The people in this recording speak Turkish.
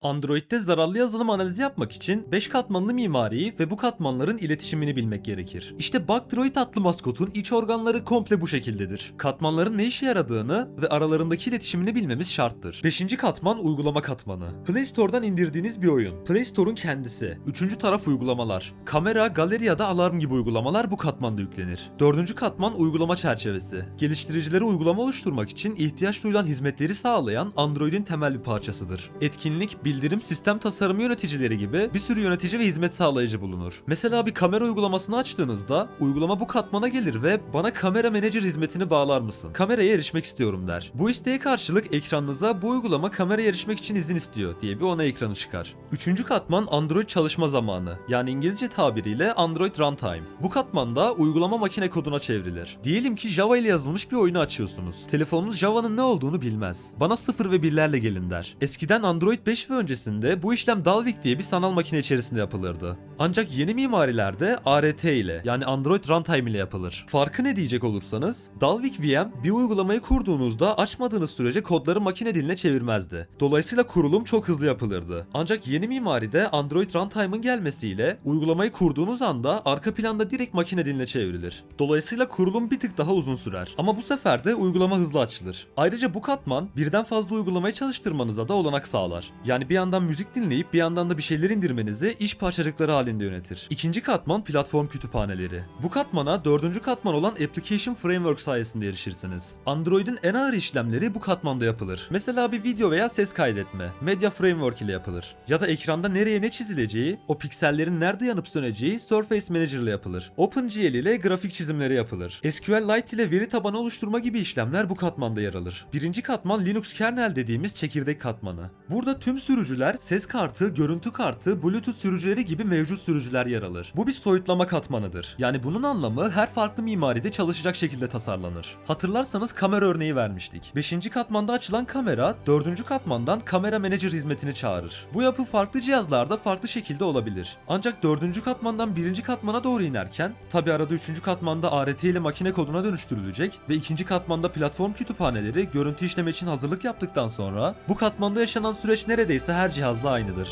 Android'de zararlı yazılım analizi yapmak için 5 katmanlı mimariyi ve bu katmanların iletişimini bilmek gerekir. İşte Bugdroid adlı maskotun iç organları komple bu şekildedir. Katmanların ne işe yaradığını ve aralarındaki iletişimini bilmemiz şarttır. 5. katman uygulama katmanı. Play Store'dan indirdiğiniz bir oyun. Play Store'un kendisi. 3. taraf uygulamalar. Kamera, galeri ya da alarm gibi uygulamalar bu katmanda yüklenir. 4. katman uygulama çerçevesi. Geliştiricilere uygulama oluşturmak için ihtiyaç duyulan hizmetleri sağlayan Android'in temel bir parçasıdır. Etkinlik, bildirim, sistem tasarımı yöneticileri gibi bir sürü yönetici ve hizmet sağlayıcı bulunur. Mesela bir kamera uygulamasını açtığınızda uygulama bu katmana gelir ve bana kamera manager hizmetini bağlar mısın? Kameraya erişmek istiyorum der. Bu isteğe karşılık ekranınıza bu uygulama kameraya erişmek için izin istiyor diye bir onay ekranı çıkar. 3. katman Android çalışma zamanı. Yani İngilizce tabiriyle Android Runtime. Bu katmanda uygulama makine koduna çevrilir. Diyelim ki Java ile yazılmış bir oyunu açıyorsunuz. Telefonunuz Java'nın ne olduğunu bilmez. Bana 0 ve 1'lerle gelin der. Eskiden Android 5 ve öncesinde bu işlem Dalvik diye bir sanal makine içerisinde yapılırdı. Ancak yeni mimarilerde ART ile yani Android Runtime ile yapılır. Farkı ne diyecek olursanız, Dalvik VM bir uygulamayı kurduğunuzda açmadığınız sürece kodları makine diline çevirmezdi. Dolayısıyla kurulum çok hızlı yapılırdı. Ancak yeni mimaride Android Runtime'ın gelmesiyle uygulamayı kurduğunuz anda arka planda direkt makine diline çevrilir. Dolayısıyla kurulum bir tık daha uzun sürer. Ama bu sefer de uygulama hızlı açılır. Ayrıca bu katman birden fazla uygulamayı çalıştırmanıza da olanak sağlar. Yani bir yandan müzik dinleyip bir yandan da bir şeyler indirmenizi iş parçacıkları halinde yönetir. 2. katman platform kütüphaneleri. Bu katmana 4. katman olan Application Framework sayesinde erişirsiniz. Android'in en ağır işlemleri bu katmanda yapılır. Mesela bir video veya ses kaydetme, Media Framework ile yapılır. Ya da ekranda nereye ne çizileceği, o piksellerin nerede yanıp söneceği Surface Manager ile yapılır. OpenGL ile grafik çizimleri yapılır. SQLite ile veri tabanı oluşturma gibi işlemler bu katmanda yer alır. 1. katman Linux kernel dediğimiz çekirdek katmanı. Burada tüm sürücüler, ses kartı, görüntü kartı, Bluetooth sürücüleri gibi mevcut sürücüler yer alır. Bu bir soyutlama katmanıdır. Yani bunun anlamı her farklı mimaride çalışacak şekilde tasarlanır. Hatırlarsanız kamera örneği vermiştik. 5. katmanda açılan kamera 4. katmandan kamera manager hizmetini çağırır. Bu yapı farklı cihazlarda farklı şekilde olabilir. Ancak 4. katmandan 1. katmana doğru inerken, tabi arada 3. katmanda ART ile makine koduna dönüştürülecek ve 2. katmanda platform kütüphaneleri görüntü işleme için hazırlık yaptıktan sonra bu katmanda yaşanan süreç neredeyse her cihazda aynıdır.